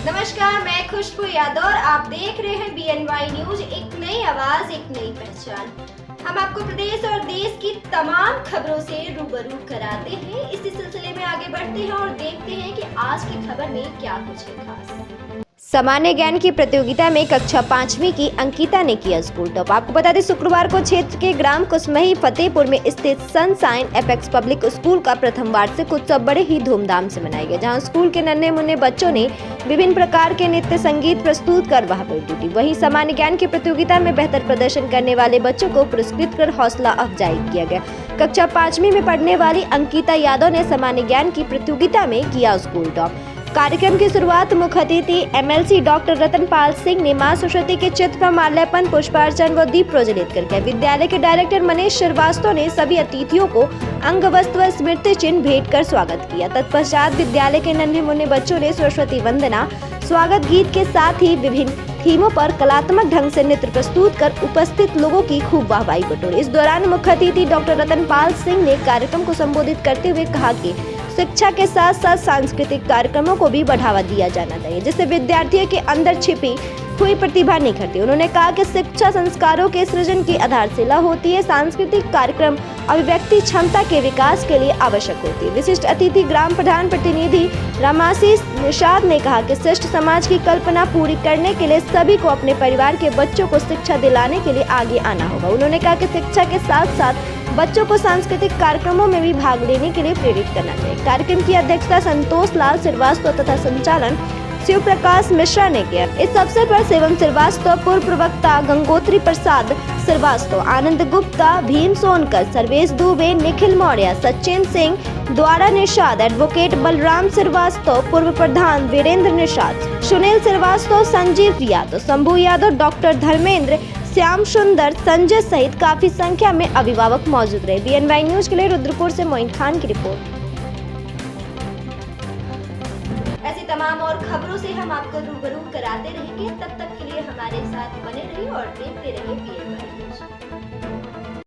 नमस्कार, मैं खुशबू यादव और आप देख रहे हैं BNY न्यूज। एक नई आवाज, एक नई पहचान। हम आपको प्रदेश और देश की तमाम खबरों से रूबरू कराते हैं। इसी सिलसिले में आगे बढ़ते हैं और देखते हैं कि आज की खबर में क्या कुछ है खास। सामान्य ज्ञान की प्रतियोगिता में कक्षा 5वीं की अंकिता ने किया स्कूल टॉप। आपको बता दें, शुक्रवार को क्षेत्र के ग्राम कुसमही फतेहपुर में स्थित सनशाइन एपेक्स पब्लिक स्कूल का प्रथम वार्षिक उत्सव बड़े ही धूमधाम से मनाया गया, जहां स्कूल के नन्हे मुन्ने बच्चों ने विभिन्न प्रकार के नृत्य संगीत प्रस्तुत कर वहां जुटी। वहीं सामान्य ज्ञान की प्रतियोगिता में बेहतर प्रदर्शन करने वाले बच्चों को पुरस्कृत कर हौसला अफजाई किया गया। कक्षा 5वीं में पढ़ने वाली अंकिता यादव ने सामान्य ज्ञान की प्रतियोगिता में किया स्कूल टॉप। कार्यक्रम की शुरुआत मुख्य अतिथि MLC डॉक्टर रतनपाल सिंह ने मां सरस्वती के चित्र पर माल्यार्पण, पुष्पार्चन व दीप प्रज्वलित करके विद्यालय के डायरेक्टर मनीष श्रीवास्तव ने सभी अतिथियों को अंग वस्त्र व स्मृति चिन्ह भेंट कर स्वागत किया। तत्पश्चात विद्यालय के नन्हे मुन्ने बच्चों ने सरस्वती वंदना, स्वागत गीत के साथ ही विभिन्न थीमों पर कलात्मक ढंग से नृत्य प्रस्तुत कर उपस्थित लोगों की खूब वाहवाही बटोरी। इस दौरान मुख्य अतिथि डॉक्टर रतनपाल सिंह ने कार्यक्रम को संबोधित करते हुए कहा कि शिक्षा के साथ साथ सांस्कृतिक कार्यक्रमों को भी बढ़ावा दिया जाना चाहिए, जिससे विद्यार्थियों के अंदर छिपी हुई प्रतिभा निखरती है। उन्होंने कहा कि शिक्षा संस्कारों के सृजन की आधारशिला होती है। सांस्कृतिक कार्यक्रम अभिव्यक्ति क्षमता के विकास के लिए आवश्यक होती है। विशिष्ट अतिथि ग्राम प्रधान प्रतिनिधि रामाशीष निषाद ने कहा कि श्रेष्ठ समाज की कल्पना पूरी करने के लिए सभी को अपने परिवार के बच्चों को शिक्षा दिलाने के लिए आगे आना होगा। उन्होंने कहा कि शिक्षा के साथ साथ बच्चों को सांस्कृतिक कार्यक्रमों में भी भाग लेने के लिए प्रेरित करना चाहिए। कार्यक्रम की अध्यक्षता संतोष लाल श्रीवास्तव तथा संचालन शिव प्रकाश मिश्रा ने किया। इस अवसर पर शिवम श्रीवास्तव, पूर्व प्रवक्ता गंगोत्री प्रसाद श्रीवास्तव, आनंद गुप्ता, भीम सोनकर, सर्वेश दुबे, निखिल मौर्य, सचिन सिंह, द्वारा निषाद, एडवोकेट बलराम श्रीवास्तव, पूर्व प्रधान वीरेंद्र निषाद, सुनील श्रीवास्तव, संजीव यादव, शंभू यादव, डॉक्टर धर्मेंद्र, श्याम सुंदर, संजय सहित काफी संख्या में अभिभावक मौजूद रहे। BNY न्यूज के लिए रुद्रपुर से मोइन खान की रिपोर्ट। ऐसी तमाम और खबरों से हम आपको रूबरू कराते रहेंगे। तब तक के लिए हमारे साथ बने रहिए और देखते रहिए BNY न्यूज।